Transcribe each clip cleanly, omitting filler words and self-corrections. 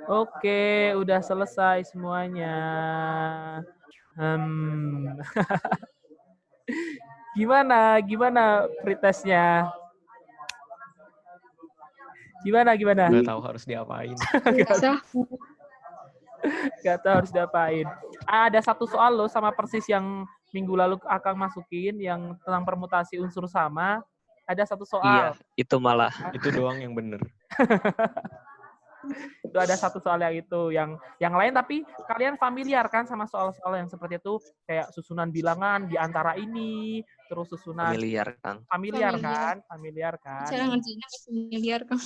Oke, udah selesai semuanya. Gimana pretestnya? Gimana? Nggak tahu harus diapain. Nggak tahu harus diapain. Ada satu soal loh sama persis yang minggu lalu Akang masukin yang tentang permutasi unsur sama. Ada satu soal. Iya, itu malah. Itu doang yang bener. Itu ada satu soal yang lain, tapi kalian familiar kan sama soal-soal yang seperti itu, kayak susunan bilangan di antara ini, terus susunan Familiar, Kang. familiar kan? Cara ngerjainnya familiar, Kang.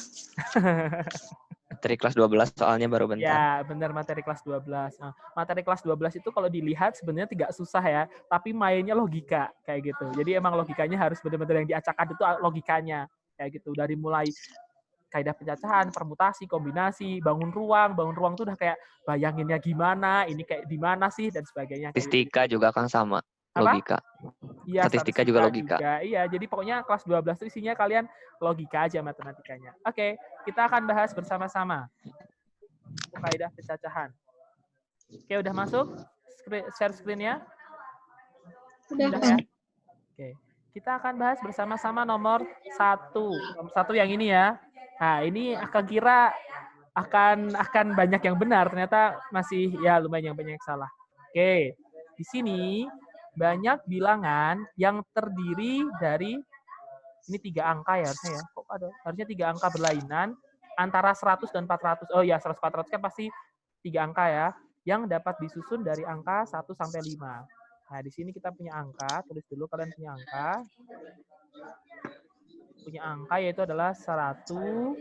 Materi kelas 12 soalnya baru bentar. Ya, benar, materi kelas 12. Nah, materi kelas 12 itu kalau dilihat sebenarnya tidak susah ya, tapi mainnya logika kayak gitu. Jadi emang logikanya harus benar-benar yang diacakkan itu logikanya kayak gitu. Dari mulai kaidah pencacahan, permutasi, kombinasi, bangun ruang tuh udah kayak bayanginnya gimana, ini kayak di mana sih dan sebagainya. Statistika gitu. juga kan sama, logika. Iya, statistika juga logika. Iya, jadi pokoknya kelas 12 itu isinya kalian logika aja matematikanya. Oke, kita akan bahas bersama-sama. Kaidah pencacahan. Oke, udah masuk? Share screen-nya? Udah ya? Oke. Kita akan bahas bersama-sama nomor 1. Nomor 1 yang ini ya. Nah, ini Akang kira akan banyak yang benar, ternyata masih ya lumayan yang banyak yang salah. Oke, di sini banyak bilangan yang terdiri dari ini 3 angka ya harusnya ya. Kok ada? Harusnya 3 angka berlainan antara 100 dan 400. Oh ya, 100 400 kan pasti 3 angka ya, yang dapat disusun dari angka 1 sampai 5. Nah, di sini kita punya angka, tulis dulu kalian punya angka. Punya angka yaitu adalah 1, 2,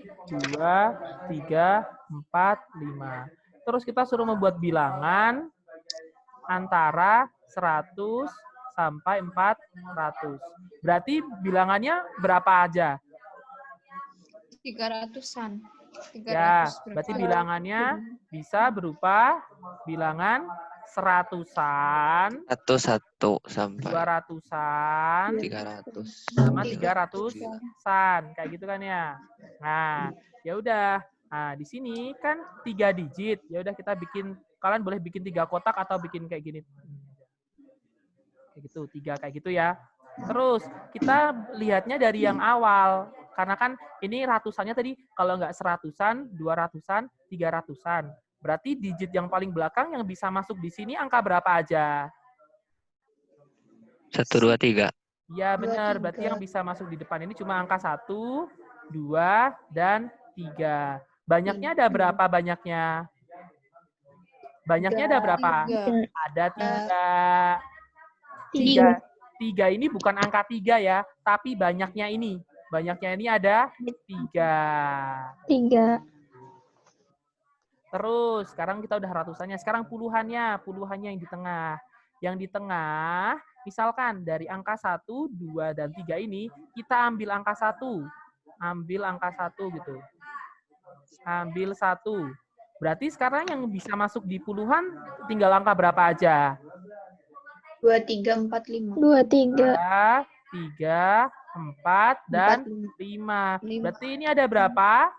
3, 4, 5. Terus kita suruh membuat bilangan antara 100 sampai 400. Berarti bilangannya berapa aja? 300-an. Ya, berarti bilangannya bisa berupa bilangan seratusan, 1 sampai 200-an, 300 sama 300-an, kayak gitu kan ya. Nah, ya udah. Nah, di sini kan 3 digit. Ya udah kita bikin, kalian boleh bikin 3 kotak atau bikin kayak gini. Kayak gitu, 3 kayak gitu ya. Terus kita lihatnya dari yang awal. Karena kan ini ratusannya tadi kalau nggak 100-an, 200-an, 300-an. Berarti digit yang paling belakang yang bisa masuk di sini angka berapa aja? 1, 2, 3. Iya benar, berarti yang bisa masuk di depan ini cuma angka 1, 2, dan 3. Banyaknya ada berapa banyaknya? Banyaknya ada berapa? Ada 3. 3 ini bukan angka 3 ya, tapi banyaknya ini. Banyaknya ini ada 3. Terus, sekarang kita udah ratusannya. Sekarang puluhannya yang di tengah. Yang di tengah, misalkan dari angka 1, 2, dan 3 ini, kita ambil angka 1. Ambil angka 1 gitu. ambil 1. Berarti sekarang yang bisa masuk di puluhan tinggal angka berapa aja? 2, 3, 4, 5. 2, 3. 3, 4, dan 5. Berarti ini ada berapa?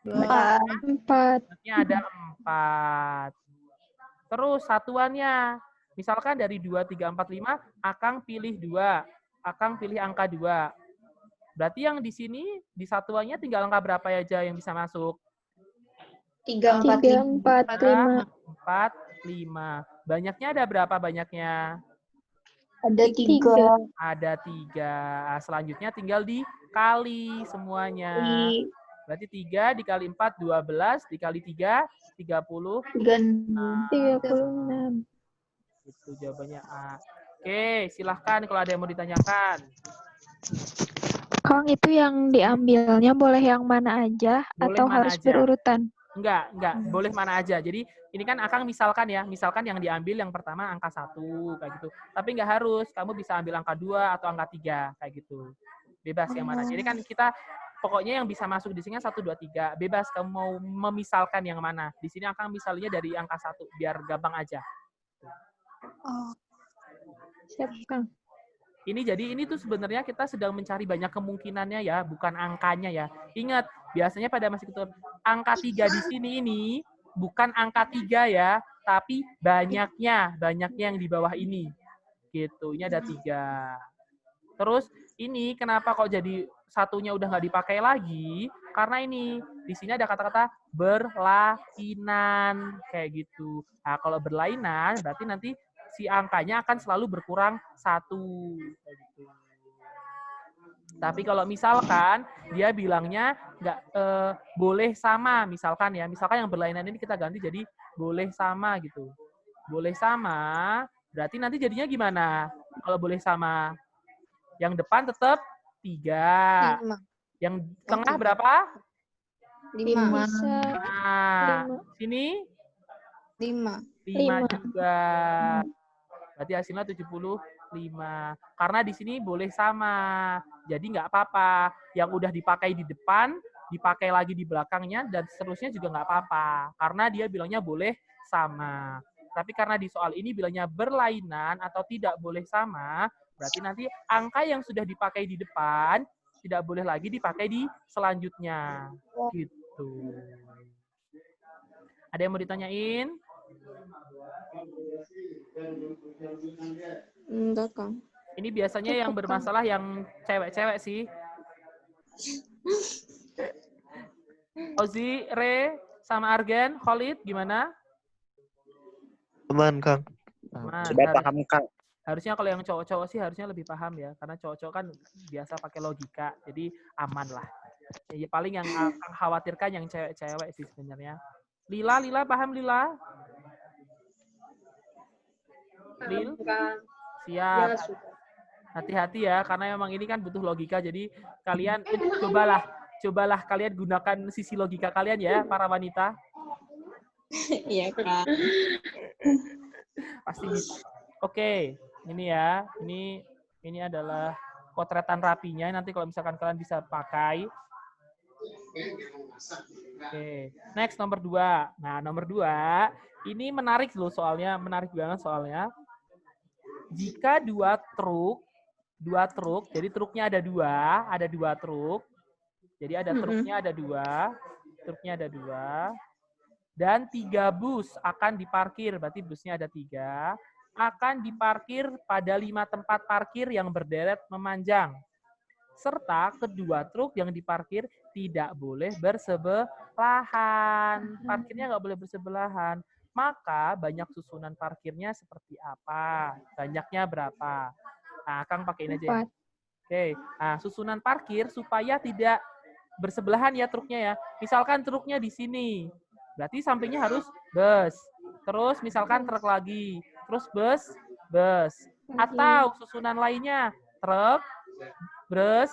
2. 4. Berarti ada 4. Terus satuannya. Misalkan dari 2, 3, 4, 5, Akang pilih 2. Akang pilih angka 2. Berarti yang di sini, di satuannya tinggal angka berapa aja yang bisa masuk? 3, 3, 4, 5. 4, 5. Banyaknya ada berapa banyaknya? Ada 3. Ada 3. Selanjutnya tinggal dikali semuanya. Berarti 3 dikali 4, 12. Dikali 3, 30. 36. Itu jawabannya A. Oke, silahkan kalau ada yang mau ditanyakan. Kang, itu yang diambilnya boleh yang mana aja Boleh atau mana harus aja. berurutan? Enggak, boleh mana aja. Jadi ini kan Akang misalkan ya, misalkan yang diambil yang pertama angka 1 kayak gitu. Tapi enggak harus, kamu bisa ambil angka 2 atau angka 3 kayak gitu. Bebas yang mana. Jadi kan kita pokoknya yang bisa masuk di sini 1, 2, 3. Bebas kamu mau memisalkan yang mana. Di sini Akang misalnya dari angka 1 biar gampang aja. Siap, Kang. Ini tuh sebenarnya kita sedang mencari banyak kemungkinannya ya, bukan angkanya ya. Ingat, biasanya pada masih ketua angka 3 di sini ini bukan angka 3 ya, tapi banyaknya yang di bawah ini. Gitu. Ini ada 3. Terus ini kenapa kok jadi satunya udah nggak dipakai lagi? Karena ini di sini ada kata-kata berlainan kayak gitu. Nah, kalau berlainan berarti nanti si angkanya akan selalu berkurang 1. Kayak gitu. Tapi kalau misalkan dia bilangnya nggak boleh sama, misalkan yang berlainan ini kita ganti jadi boleh sama gitu. Boleh sama, berarti nanti jadinya gimana? Kalau boleh sama, yang depan tetap 3. 5. Yang tengah berapa? 5. Nah, 5. sini 5. 5 5. juga. Berarti hasilnya 75. Karena di sini boleh sama. Jadi nggak apa-apa. Yang udah dipakai di depan, dipakai lagi di belakangnya, dan seterusnya juga nggak apa-apa. Karena dia bilangnya boleh sama. Tapi karena di soal ini bilangnya berlainan atau tidak boleh sama, berarti nanti angka yang sudah dipakai di depan tidak boleh lagi dipakai di selanjutnya. Gitu. Ada yang mau ditanyain? Enggak, Kang. Ini biasanya yang bermasalah yang cewek-cewek sih. Ozi, Re, sama Argen, Khalid, gimana? Aman, Kang. Aman. Sudah paham, Kang. Harusnya kalau yang cowok-cowok sih harusnya lebih paham ya. Karena cowok-cowok kan biasa pakai logika. Jadi aman lah. Ya, paling yang akan khawatirkan yang cewek-cewek sih sebenarnya. Lila paham Lila? Lil? Siap. Hati-hati ya, karena memang ini kan butuh logika. Jadi kalian cobalah kalian gunakan sisi logika kalian ya, para wanita. Iya, Kang. Pasti bisa. Oke, ini ya. Ini adalah potretan rapinya. Nanti kalau misalkan kalian bisa pakai. Oke, next nomor 2. Nah, nomor 2 ini menarik loh soalnya, menarik banget soalnya. Jika dua truk, jadi truknya ada 2 truk. Jadi ada truknya ada 2, dan 3 bus akan diparkir, berarti busnya ada 3, akan diparkir pada 5 tempat parkir yang berderet memanjang. Serta kedua truk yang diparkir tidak boleh bersebelahan. Parkirnya nggak boleh bersebelahan. Maka banyak susunan parkirnya seperti apa? Banyaknya berapa? Nah, Kang pakai ini aja ya. 4. Oke, nah susunan parkir supaya tidak bersebelahan ya truknya ya. Misalkan truknya di sini, berarti sampingnya harus bus. Terus misalkan truk lagi, terus bus. Atau susunan lainnya, truk, bus,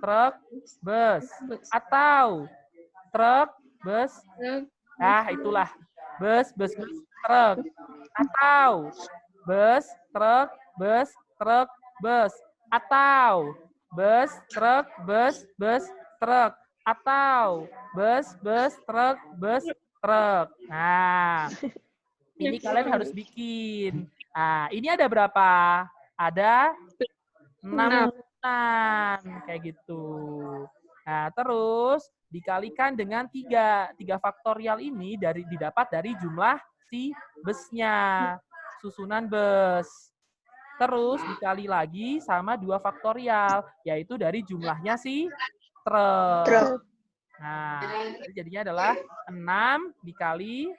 truk, bus. Atau truk, bus. Nah, itulah. Bus, truk. Atau bus, truk, bus. Atau bus, truk, bus, truk. atau bus, truk, truk. Nah, ini kalian harus bikin. Nah, ini ada berapa? Ada 6 urutan, kayak gitu. Nah, terus dikalikan dengan 3. 3 faktorial ini didapat dari jumlah si busnya, susunan bus. Terus dikali lagi sama 2 faktorial, yaitu dari jumlahnya si truk. Nah, jadinya adalah 6 dikali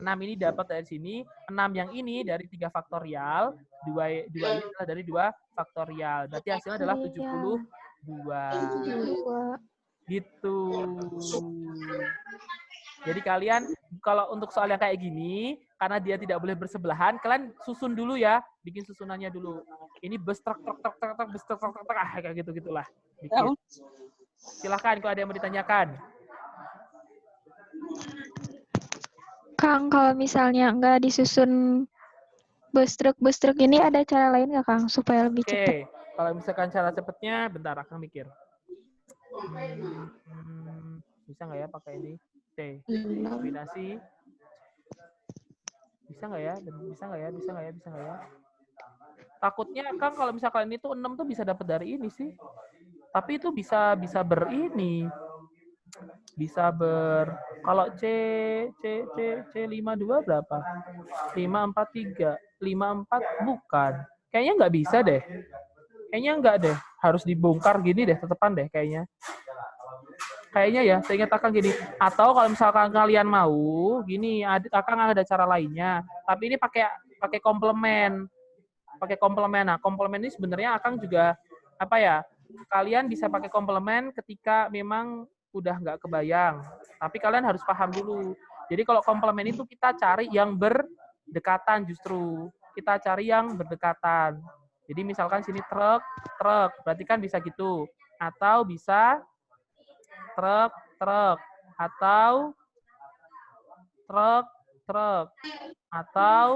6 ini dapat dari sini, 6 yang ini dari 3 faktorial, 2 ini adalah dari 2 faktorial. Berarti hasilnya adalah 72. 2. Gitu. Jadi kalian kalau untuk soal yang kayak gini, karena dia tidak boleh bersebelahan, kalian susun dulu ya, bikin susunannya dulu. Ini bus truk, bus truk, kayak gitu-gitulah. Bikin. Silahkan kalau ada yang mau ditanyakan. Kang, kalau misalnya nggak disusun bus truk ini ada cara lain nggak, Kang, supaya lebih cepat? Oke, kalau misalkan cara cepatnya, bentar, akan mikir. Bisa nggak ya pakai ini? C. Kombinasi. Bisa nggak ya? Bisa nggak ya? Takutnya Kang kalau misalkan itu 6 tuh bisa dapat dari ini sih. Tapi itu bisa berini. Bisa kalau C52 berapa? 543. 54 bukan. Kayaknya nggak bisa deh. Kayaknya nggak deh. Harus dibongkar gini deh, tetepan deh kayaknya. Kayaknya ya, saya ingat Akang gini. Atau kalau misalkan kalian mau, gini, Akang ada cara lainnya. Tapi ini pakai komplement. Pakai komplement. Nah, komplement ini sebenarnya Akang juga apa ya? Kalian bisa pakai komplement ketika memang udah nggak kebayang. Tapi kalian harus paham dulu. Jadi kalau komplement itu kita cari yang berdekatan justru. Kita cari yang berdekatan. Jadi misalkan sini truk, berarti kan bisa gitu. Atau bisa truk, atau truk, atau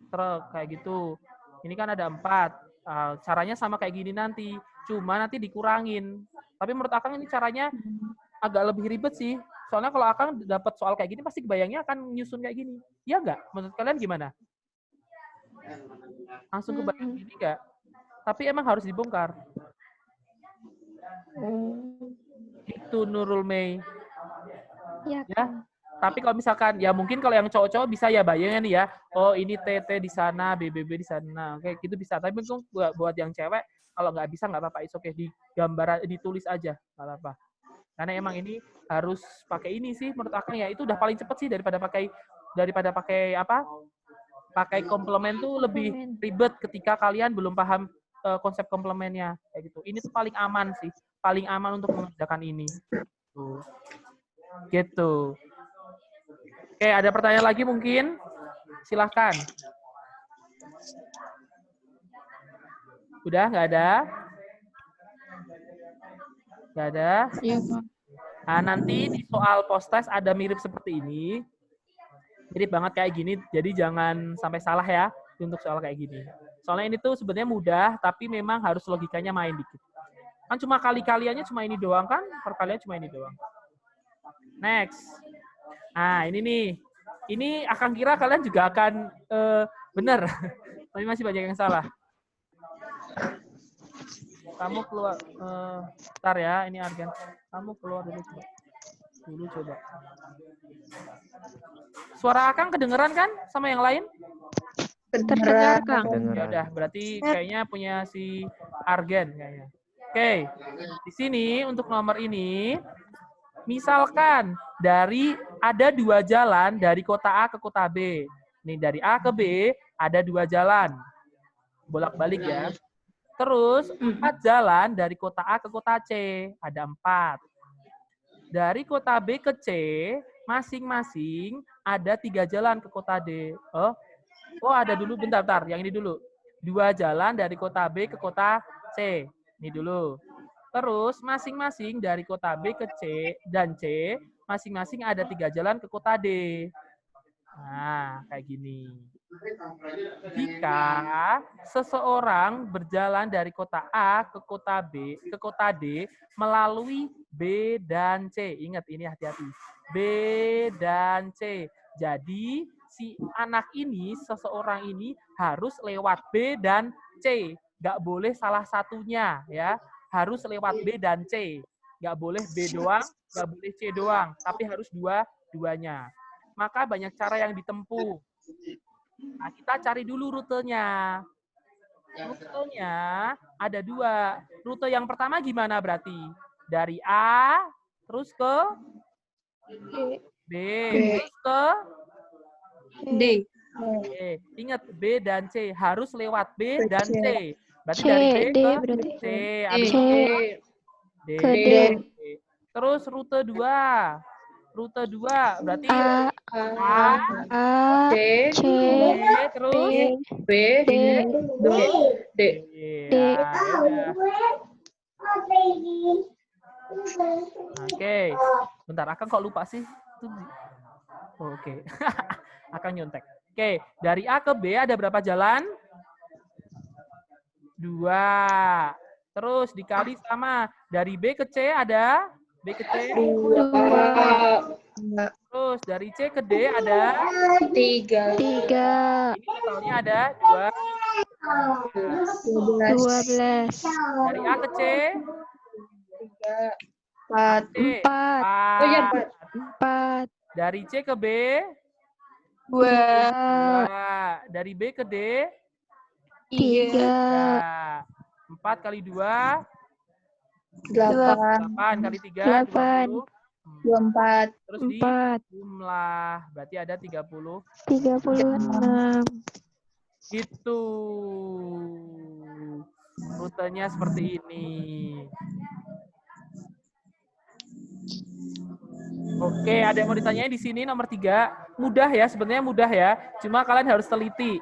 truk, kayak gitu. Ini kan ada 4. Caranya sama kayak gini nanti, cuma nanti dikurangin. Tapi menurut Akang ini caranya agak lebih ribet sih. Soalnya kalau Akang dapat soal kayak gini, pasti kebayangnya akan nyusun kayak gini. Iya nggak? Menurut kalian gimana? Langsung kebayang gini nggak? Tapi emang harus dibongkar. Itu Nurul Mei. Ya, Ya. Tapi kalau misalkan ya mungkin kalau yang cowok-cowok bisa ya bayangin nih ya. Oh, ini TT di sana, BBB di sana. Oke, gitu bisa. Tapi mungkin buat yang cewek kalau nggak bisa nggak apa-apa. Oke, di gambar ditulis aja, nggak apa-apa. Karena emang ini harus pakai ini sih menurut Akang ya. Itu udah paling cepet sih daripada pakai apa? Pakai komplement tuh lebih ribet ketika kalian belum paham konsep komplemennya kayak gitu. Ini tuh paling aman sih. Paling aman untuk mengerjakan ini. Tuh. Gitu. Oke, ada pertanyaan lagi mungkin? Silahkan. Udah, nggak ada? Nggak ada? Iya, Kak. Nah, nanti di soal post-test ada mirip seperti ini. Mirip banget kayak gini, jadi jangan sampai salah ya untuk soal kayak gini. Soalnya ini tuh sebenarnya mudah, tapi memang harus logikanya main dikit. Kan cuma kali-kaliannya cuma ini doang kan? Perkalian cuma ini doang. Next. Nah, ini nih. Ini Akang kira kalian juga akan benar. Tapi masih banyak yang salah. Kamu keluar. Bentar ya, ini Argen. Kamu keluar dulu coba. Suara Akang kedengeran kan sama yang lain? terdengar, Kang. Ya udah, berarti kayaknya punya si Argen kayaknya. Oke. Di sini untuk nomor ini misalkan ada 2 jalan dari kota A ke kota B. Nih dari A ke B ada 2 jalan. Bolak-balik ya. Terus 4 jalan dari kota A ke kota C. Ada 4. Dari kota B ke C masing-masing ada 3 jalan ke kota D. Oh ada dulu bentar. Yang ini dulu. 2 jalan dari kota B ke kota C. Ini dulu. Terus masing-masing dari kota B ke C dan C, masing-masing ada 3 jalan ke kota D. Nah, kayak gini. Jika seseorang berjalan dari kota A ke kota B, ke kota D, melalui B dan C. Ingat ini hati-hati. B dan C. Jadi si anak ini, seseorang ini harus lewat B dan C. Nggak boleh salah satunya ya. Harus lewat B dan C. Nggak boleh B doang, nggak boleh C doang. Tapi harus dua-duanya. Maka banyak cara yang ditempuh. Nah, kita cari dulu rutenya. Rutenya ada dua. Rute yang pertama gimana berarti? Dari A, terus ke B, terus ke D. B. Ingat, B dan C. Harus lewat B dan C. Berarti C, dari B D ke berarti. C. Habis C, itu D. ke D. Terus rute 2. Rute 2 berarti A, A, A, C, B, B, terus B. D, D. D. Ya, udah. Oke. Bentar, Akang kok lupa sih? Oh, oke. Akang nyontek. Oke, dari A ke B ada berapa jalan? 2. Terus dikali sama dari B ke C ada? B ke C. 2. Terus dari C ke D ada? 3. 3, Ini totalnya ada 12, Dari A ke C? 4. C. 4, 4. 4, Dari C ke B? 2. 2. Dari B ke D? 3, 4 kali 2? 8. 8 kali 3? 8, 24. Terus 4, jumlah. Berarti ada 30. 36. Gitu. Rutenya seperti ini. Oke, ada yang mau ditanyain di sini nomor 3. Mudah ya, sebenarnya mudah ya. Cuma kalian harus teliti.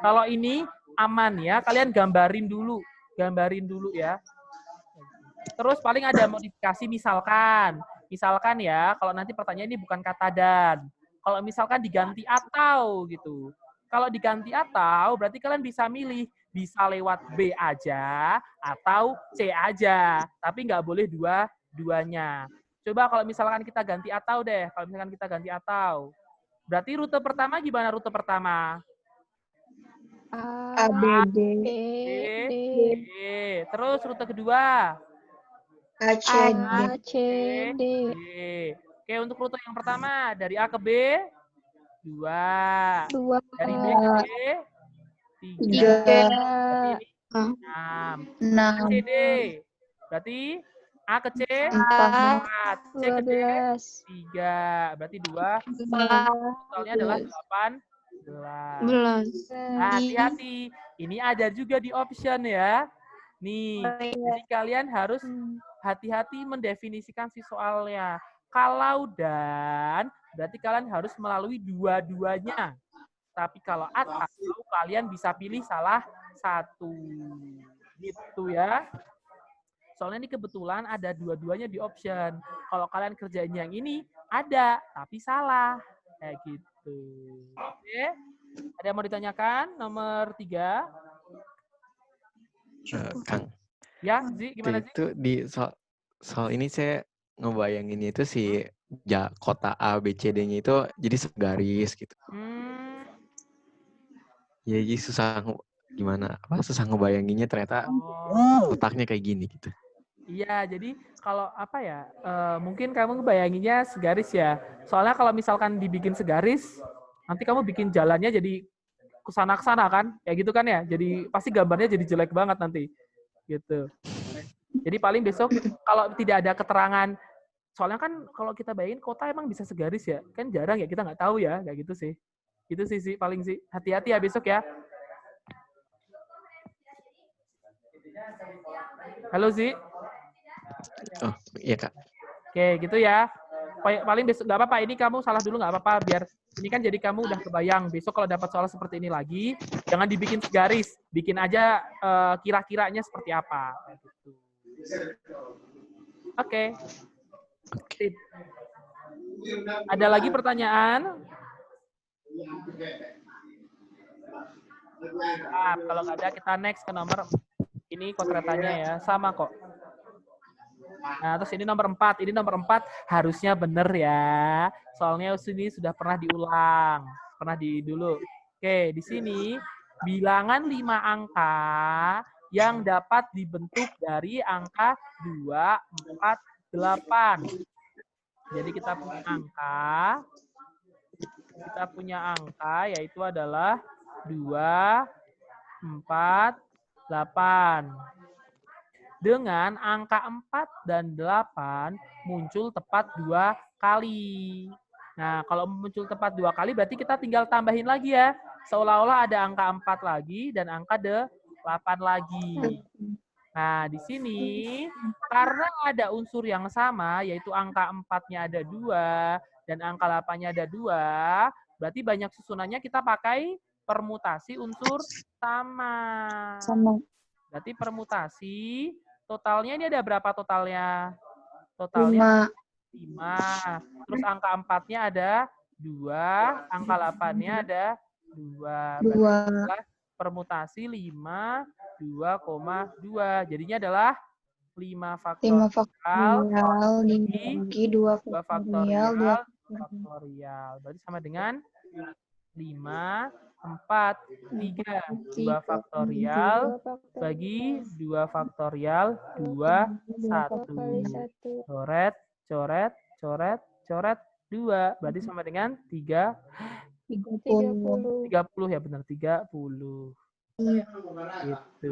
Kalau ini aman ya, kalian gambarin dulu. Gambarin dulu ya. Terus paling ada modifikasi misalkan. Misalkan ya, kalau nanti pertanyaan ini bukan kata dan. Kalau misalkan diganti atau gitu. Kalau diganti atau berarti kalian bisa milih. Bisa lewat B aja atau C aja. Tapi nggak boleh dua-duanya. Coba kalau misalkan kita ganti atau deh. Kalau misalkan kita ganti atau. Berarti rute pertama gimana rute pertama? A, B, D. D, D, D, D. Terus rute kedua? A, C, D. A, C, D, D. Oke, untuk rute yang pertama dari A ke B 2. 2, Dari B ke D 3. 3. Berarti ini 6. 6. C, D. Berarti A ke C 4. 4. C ke D 12, 3. Berarti 2. 4. Totalnya adalah 18. 11. Nah, hati-hati. Ini ada juga di option ya. Nih, jadi kalian harus hati-hati mendefinisikan si soalnya. Kalau dan, berarti kalian harus melalui dua-duanya. Tapi kalau atau, kalian bisa pilih salah satu. Gitu ya. Soalnya ini kebetulan ada dua-duanya di option. Kalau kalian kerjain yang ini, ada, tapi salah. Kayak gitu. Oke. Ada yang mau ditanyakan? Nomor 3. Kang, Ya, Zi, gimana Zi? itu di soal ini saya ngebayanginnya itu si kota A, B, C, D-nya itu jadi segaris gitu. Ya, jadi susah ngebayanginnya ternyata kotaknya kayak gini gitu. Iya, jadi kalau apa ya, mungkin kamu ngebayanginnya segaris ya. Soalnya kalau misalkan dibikin segaris, nanti kamu bikin jalannya jadi kesana-kesana kan, kayak gitu kan ya. Jadi pasti gambarnya jadi jelek banget nanti, gitu. Jadi paling besok kalau tidak ada keterangan, soalnya kan kalau kita bayangin kota emang bisa segaris ya, kan jarang ya, kita nggak tahu ya, kayak gitu sih. Itu sih paling sih. Hati-hati ya besok ya. Halo Zi. Oh, iya Kak. Oke, gitu ya. Paling besok nggak apa-apa. Ini kamu salah dulu nggak apa-apa. Biar ini kan jadi kamu udah kebayang. Besok kalau dapat soal seperti ini lagi, jangan dibikin segaris. Bikin aja kira-kiranya seperti apa. Gitu. Oke. Sip. Ada lagi pertanyaan? Kalau nggak ada, kita next ke nomor ini kodratanya ya. Sama kok. Nah, terus ini nomor 4. Ini nomor 4 harusnya bener ya. Soalnya sini sudah pernah diulang. Pernah dulu. Oke, di sini bilangan 5 angka yang dapat dibentuk dari angka 2, 4, 8. Jadi kita punya angka yaitu adalah 2, 4, 8. Dengan angka 4 dan 8 muncul tepat 2 kali. Nah, kalau muncul tepat 2 kali berarti kita tinggal tambahin lagi ya. Seolah-olah ada angka 4 lagi dan angka 8 lagi. Nah, di sini karena ada unsur yang sama, yaitu angka 4-nya ada 2 dan angka 8-nya ada 2, berarti banyak susunannya kita pakai permutasi unsur sama. Berarti permutasi, totalnya ini ada berapa totalnya? Totalnya 5. Terus angka 4-nya ada 2, angka 8-nya ada 2. Berarti permutasi 5, 2,2. Jadinya adalah 5 faktorial dibagi 2 faktorial. Berarti sama dengan 5, 4, 3. 2 faktorial bagi 2 faktorial, 2, 1. Coret, coret, coret, coret, 2. Berarti sama dengan 30 ya, benar, 30. Gitu.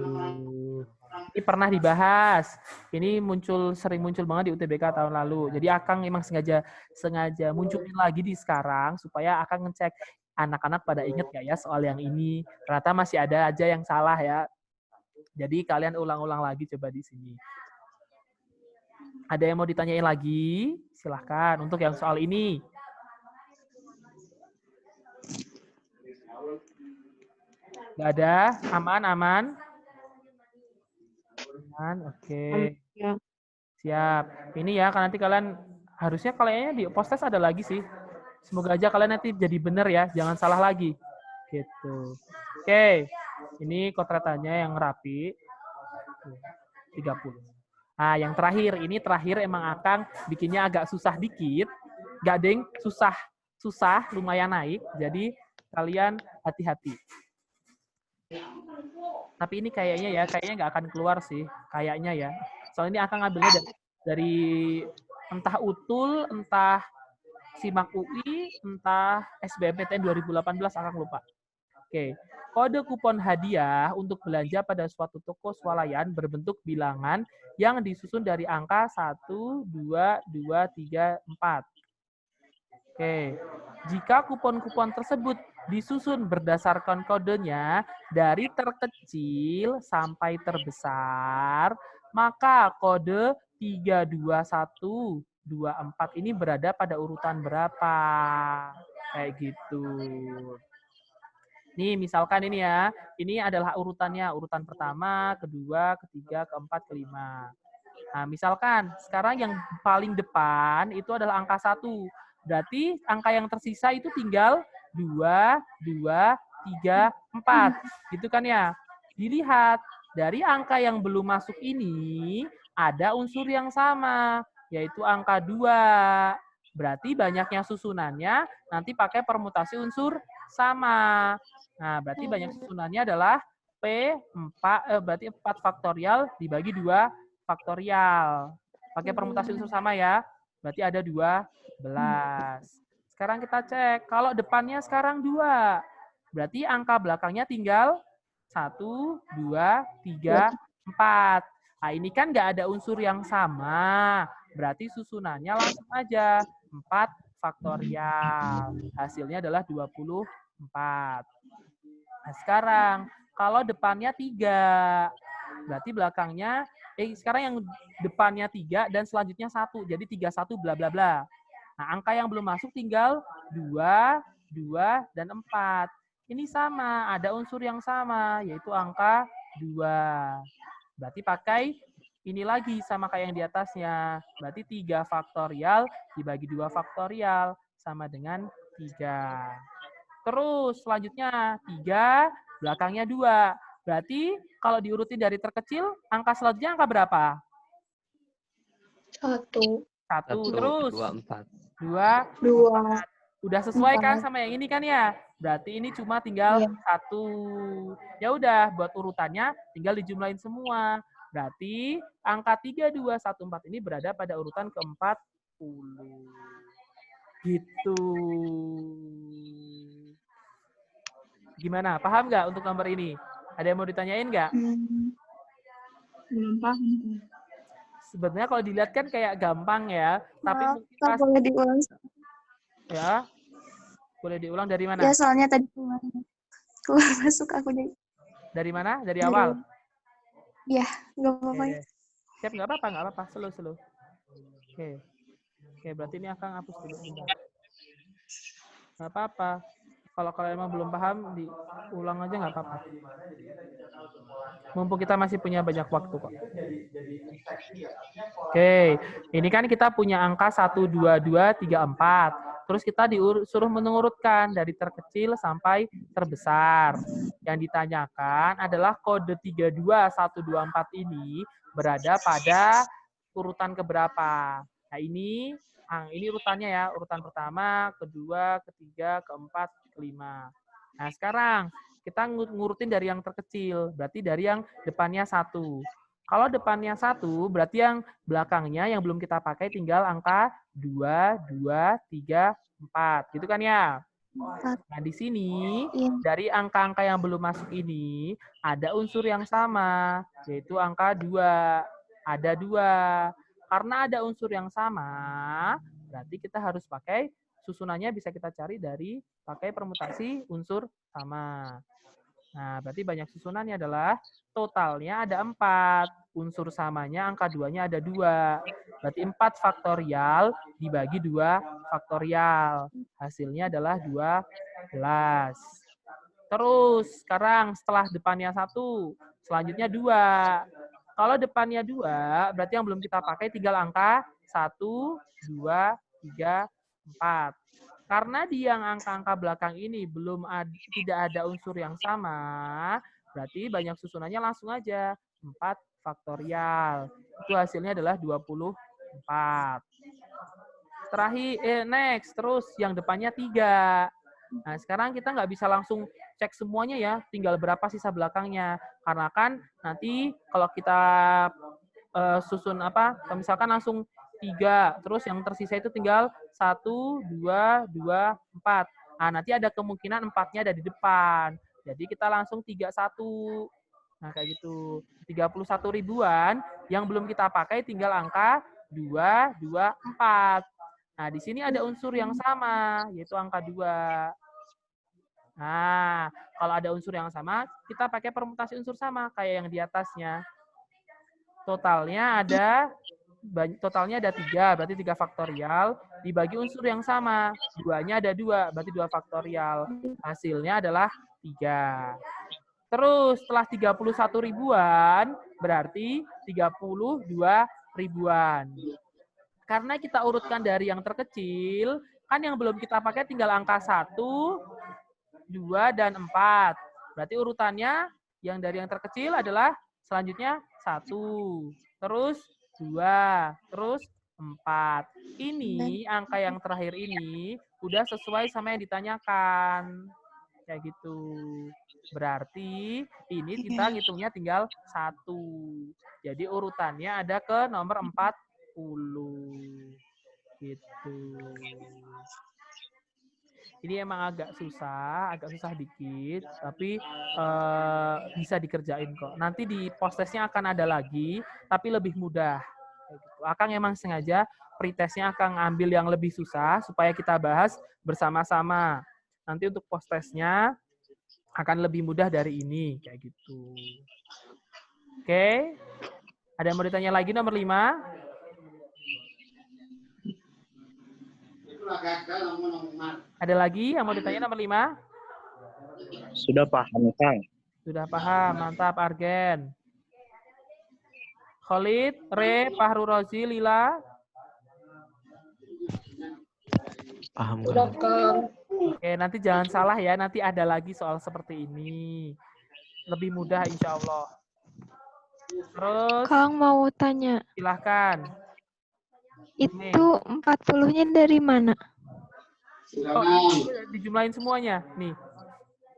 Ini pernah dibahas. Ini sering muncul banget di UTBK tahun lalu. Jadi Akang emang sengaja munculin lagi di sekarang supaya Akang ngecek anak-anak pada inget nggak ya soal yang ini. Ternyata masih ada aja yang salah ya. Jadi kalian ulang-ulang lagi coba di sini. Ada yang mau ditanyain lagi? Silahkan untuk yang soal ini. Nggak ada? Aman, aman? Aman, oke. Siap. Ini ya, nanti kalian harusnya kayaknya di post test ada lagi sih. Semoga aja kalian nanti jadi bener ya, jangan salah lagi. Gitu. Oke. Ini kodratanya yang rapi. 30. Nah, yang terakhir, ini terakhir emang Akang bikinnya agak susah dikit. Nggak deng, susah, lumayan naik. Jadi kalian hati-hati. Tapi ini kayaknya nggak akan keluar sih, kayaknya ya. Soalnya ini akan ngambilnya dari entah UTUL, entah SIMAK UI, entah SBMPTN 2018, akan lupa. Oke. Kode kupon hadiah untuk belanja pada suatu toko swalayan berbentuk bilangan yang disusun dari angka 1, 2, 2, 3, 4. Oke. Jika kupon-kupon tersebut disusun berdasarkan kodenya dari terkecil sampai terbesar, maka kode 3, 2, 1, 2, 4 ini berada pada urutan berapa? Kayak gitu. Nih, misalkan ini ya, ini adalah urutannya, urutan pertama, kedua, ketiga, keempat, kelima. Nah, misalkan sekarang yang paling depan itu adalah angka 1. Berarti angka yang tersisa itu tinggal 2, 2, 3, 4. Gitu kan ya? Dilihat, dari angka yang belum masuk ini, ada unsur yang sama, yaitu angka 2. Berarti banyaknya susunannya nanti pakai permutasi unsur sama. Nah, berarti banyak susunannya adalah berarti 4 faktorial dibagi 2 faktorial. Pakai permutasi unsur sama ya. Berarti ada 12. Sekarang kita cek. Kalau depannya sekarang 2. Berarti angka belakangnya tinggal 1, 2, 3, 4. Nah, ini kan nggak ada unsur yang sama. Berarti susunannya langsung aja. 4 faktorial. Hasilnya adalah 24. Nah, sekarang kalau depannya 3, berarti belakangnya sekarang yang depannya 3 dan selanjutnya 1. Jadi 3, 1, bla bla bla. Nah, angka yang belum masuk tinggal 2, 2, dan 4. Ini sama, ada unsur yang sama, yaitu angka 2. Berarti pakai ini lagi sama kayak yang di atasnya. Berarti 3 faktorial dibagi 2 faktorial sama dengan 3. Terus selanjutnya 3 belakangnya 2. Berarti kalau diurutin dari terkecil, angka selanjutnya angka berapa? 1, 1. 1, Terus 2, 4. 2. 2, Udah sesuai kan 4. sama yang ini kan ya? Berarti ini cuma tinggal Iya. 1. Ya udah, buat urutannya tinggal dijumlahin semua. Berarti angka 3, 2, 1, 4 ini berada pada urutan ke-40. Gitu. Gimana? Paham nggak untuk nomor ini? Ada yang mau ditanyain nggak? Belum paham. Sebenarnya kalau dilihat kan kayak gampang ya, tapi Maaf, mungkin Kak, pas boleh diulang? ya. Boleh diulang dari mana? Ya, soalnya tadi keluar masuk aku jadi. Dari mana? Dari awal. Ya, nggak apa-apa. Oke. Siap, nggak apa-apa. Slow. Oke, berarti ini akan hapus dulu. Bentar. Nggak apa-apa. Kalau emang belum paham, diulang aja nggak apa-apa. Mumpung kita masih punya banyak waktu kok. Oke, ini kan kita punya angka 1, 2, 2, 3, 4. Terus kita disuruh mengurutkan dari terkecil sampai terbesar. Yang ditanyakan adalah kode 32, 1, 2, 4 ini berada pada urutan keberapa. Nah, ini urutannya ya, urutan pertama, kedua, ketiga, keempat, kelima. Nah, sekarang kita ngurutin dari yang terkecil, berarti dari yang depannya 1. Kalau depannya 1, berarti yang belakangnya yang belum kita pakai tinggal angka 2, 2, 3, 4. Gitu kan ya? Nah, di sini dari angka-angka yang belum masuk ini ada unsur yang sama, yaitu angka 2. Ada 2. Karena ada unsur yang sama, berarti kita harus pakai susunannya bisa kita cari dari pakai permutasi unsur sama. Nah, berarti banyak susunannya adalah totalnya ada 4. Unsur samanya angka 2-nya ada 2. Berarti 4 faktorial dibagi 2 faktorial. Hasilnya adalah 12. Terus, sekarang setelah depannya 1, selanjutnya 2. Kalau depannya 2, berarti yang belum kita pakai tinggal angka 1, 2, 3, 4. Karena di yang angka-angka belakang ini tidak ada unsur yang sama, berarti banyak susunannya langsung aja. 4 faktorial. Itu hasilnya adalah 24. Terakhir, next. Terus yang depannya 3. Nah, sekarang kita nggak bisa langsung cek semuanya ya, tinggal berapa sisa belakangnya. Karena kan nanti kalau kita susun misalkan langsung 3, terus yang tersisa itu tinggal 1, 2, 2, 4. Nah, nanti ada kemungkinan 4-nya ada di depan. Jadi kita langsung 31. Nah, kayak gitu. 31 ribuan yang belum kita pakai tinggal angka 2, 2, 4. Nah, di sini ada unsur yang sama, yaitu angka 2. Nah, kalau ada unsur yang sama, kita pakai permutasi unsur sama, kayak yang di atasnya. Totalnya ada 3, berarti 3 faktorial, dibagi unsur yang sama. 2-nya ada 2, berarti 2 faktorial. Hasilnya adalah 3. Terus, setelah 31 ribuan, berarti 32 ribuan. Karena kita urutkan dari yang terkecil, kan yang belum kita pakai tinggal angka 1, 2, dan 4. Berarti urutannya yang dari yang terkecil adalah selanjutnya 1, terus 2, terus 4. Ini angka yang terakhir ini udah sesuai sama yang ditanyakan. Kayak gitu. Berarti ini kita ngitungnya tinggal 1. Jadi urutannya ada ke nomor 40. Gitu. Ini emang agak susah dikit, tapi bisa dikerjain kok. Nanti di post-testnya akan ada lagi, tapi lebih mudah. Akang emang sengaja pretestnya Akang ambil yang lebih susah, supaya kita bahas bersama-sama. Nanti untuk post-testnya akan lebih mudah dari ini, kayak gitu. Oke? Ada yang mau ditanya lagi nomor 5? Ada lagi yang mau ditanya nomor 5? Sudah paham, Kang. Sudah paham, mantap Argen. Khalid, Re, Fahru Rozi, Lila. Paham, Udah, Kang. Kang. Oke, nanti jangan salah ya, nanti ada lagi soal seperti ini. lebih mudah insya Allah. Terus Kang mau tanya, silahkan. itu 40-nya dari mana? Oh, ini dijumlahin semuanya. Nih.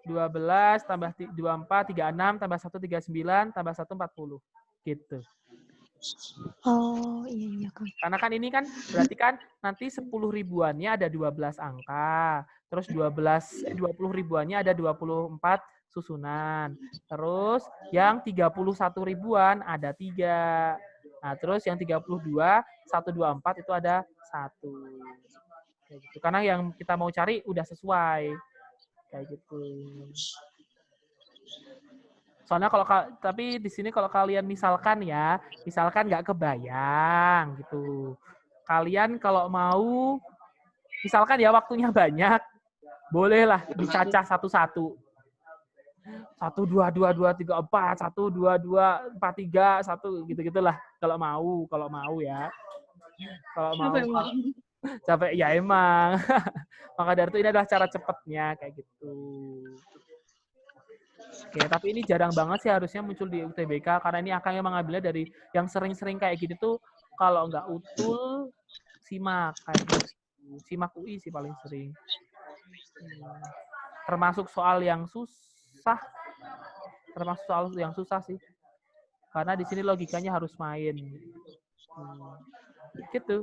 12 tambah 24, 36, tambah 1, 39, tambah 1, 40. Gitu. Oh, iya Kang. Karena kan ini kan berarti kan nanti 10 ribuannya ada 12 angka. Terus 20 ribuannya ada 24 susunan. Terus yang 31 ribuan ada 3. Nah, terus yang 32, 124 itu ada 1. Kayak gitu. Karena yang kita mau cari udah sesuai. Kayak gitu. Soalnya kalau tapi di sini kalau kalian misalkan nggak kebayang gitu. Kalian kalau mau misalkan ya waktunya banyak, bolehlah dicacah satu-satu. 1 2 2 2 3 4 1 2 2 4 3 1 gitu-gitulah kalau mau ya. Kalau mau capek ya emang. Maka dari itu ini adalah cara cepatnya kayak gitu. Oke, tapi ini jarang banget sih harusnya muncul di UTBK karena ini akan mengambilnya dari yang sering-sering kayak gini tuh kalau nggak utul simak kayak gitu. Simak UI sih paling sering. Termasuk soal yang susah. Termasuk soal yang susah sih. Karena di sini logikanya harus main. Gitu.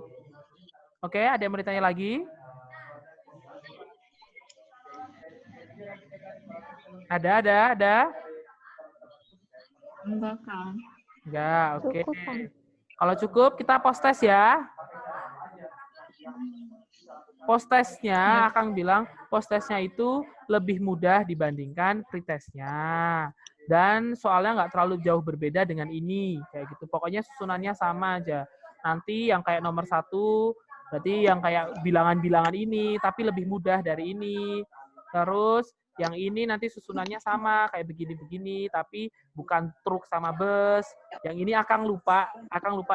Oke, ada yang mau ditanya lagi? Ada. Enggak, Kang. Enggak, oke. Cukup, Kang. Kalau cukup, kita post test ya. Post testnya, Akang bilang post testnya itu lebih mudah dibandingkan pretestnya. Dan soalnya nggak terlalu jauh berbeda dengan ini. Kayak gitu. Pokoknya susunannya sama aja. Nanti yang kayak nomor 1, berarti yang kayak bilangan-bilangan ini, tapi lebih mudah dari ini. Terus yang ini nanti susunannya sama, kayak begini-begini, tapi bukan truk sama bus. Yang ini Akang lupa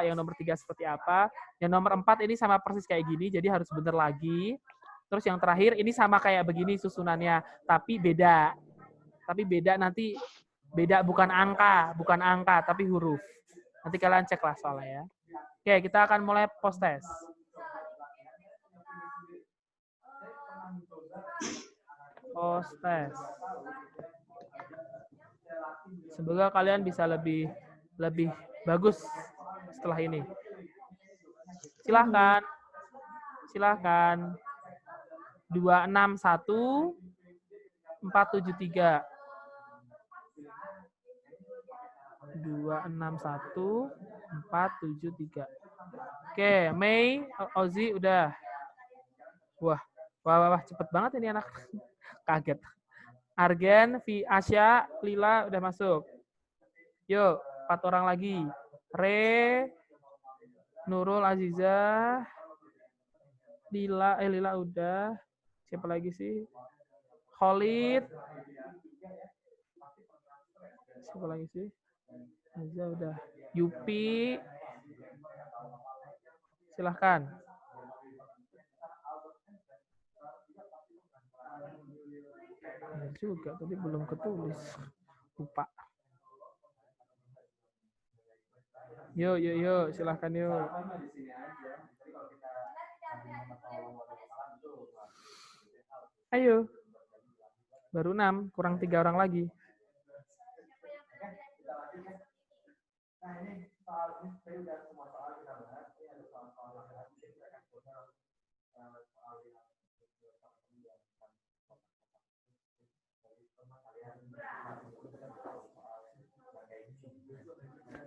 yang nomor 3 seperti apa. Yang nomor 4 ini sama persis kayak gini, jadi harus bener lagi. Terus yang terakhir ini sama kayak begini susunannya, tapi beda. Tapi beda nanti, beda bukan angka, tapi huruf. Nanti kalian cek lah soalnya ya. Oke, kita akan mulai post test. Post test. Semoga kalian bisa lebih bagus setelah ini. Silahkan. 261 473. 261 473. Oke, Mei, Ozi udah. Wah, cepet banget ini anak. Kaget. Argen, Asya, Lila udah masuk. Yuk, 4 orang lagi. Re, Nurul, Aziza, Lila udah. Siapa lagi sih? Khalid. Siapa lagi sih? Aziza udah. Yupi. Silahkan. Benar juga, tadi belum ketulis. Lupa. Yuk, silahkan yuk. Ayo. Baru 6, kurang 3 orang lagi.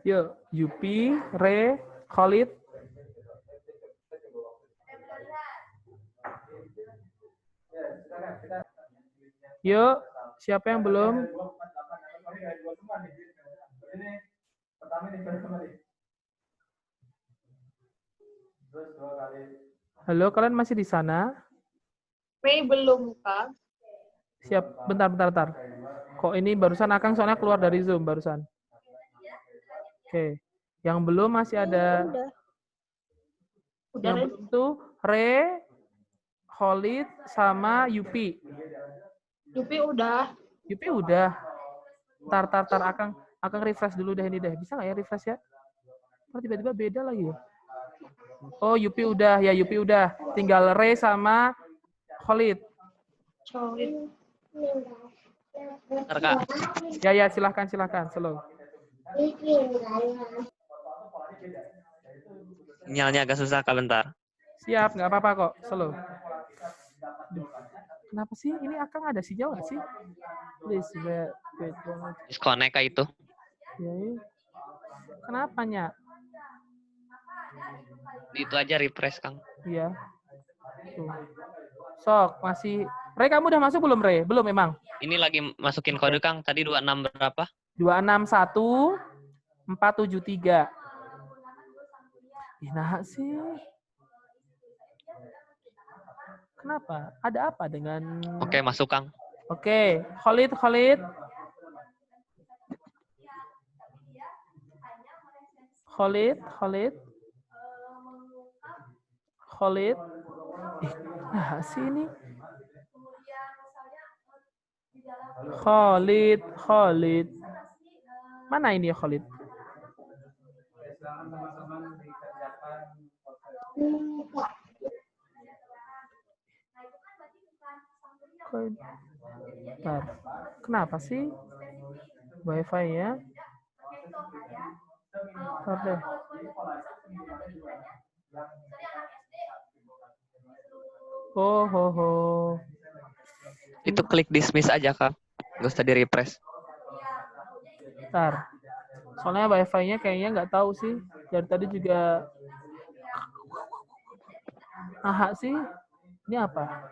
Yuk, Yupi, Re, Khalid. Yuk, siapa yang belum? Halo, kalian masih di sana? Mei belum, Kak. Siap, bentar. Kok ini barusan Akang soalnya keluar dari Zoom barusan. Oke, yang belum masih ada. Udah. Yang belum tuh Re, Khalid, sama Yupi. Yupi udah. Yupi udah. Tar. Akang refresh dulu deh ini deh. Bisa nggak ya refresh ya? Ntar tiba-tiba beda lagi ya. Oh, Yupi udah. Ya, Yupi udah. Tinggal Ray sama Khalid. Solid. Bentar, Kak. Ya, silahkan. Slow. Sinyalnya agak susah, Kak, bentar. Siap, nggak apa-apa kok. Slow. Duh, kenapa sih? Ini Akang ada sinyal nggak sih? Please, wait banget. Disconnect, Kak, itu. Ya, kenapa, Nya? Itu aja refresh, Kang. Iya. Tuh. Sok, masih. Ray, kamu udah masuk belum, Ray? Belum memang. Ini lagi masukin kode, Kang. Tadi 26 berapa? 261 473. Nah sih. Kenapa? Ada apa dengan... Oke, masuk, Kang. Oke. Khalid. Nah sih ini. Khalid. Mana ini ya Khalid? Bentar. Kenapa sih Wi-Fi-nya? Bentar deh. Oh. Itu klik dismiss aja, Kak. Nggak usah di-refresh. Bentar. Soalnya Wi-Fi-nya kayaknya nggak tahu sih. Dari tadi juga. Aha sih. Ini apa?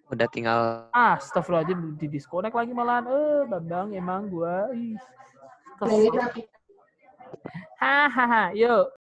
Udah tinggal Astagfirullahaladzim, di disconnect lagi malahan. Bambang emang gua. Kesel. Hahaha, yuk.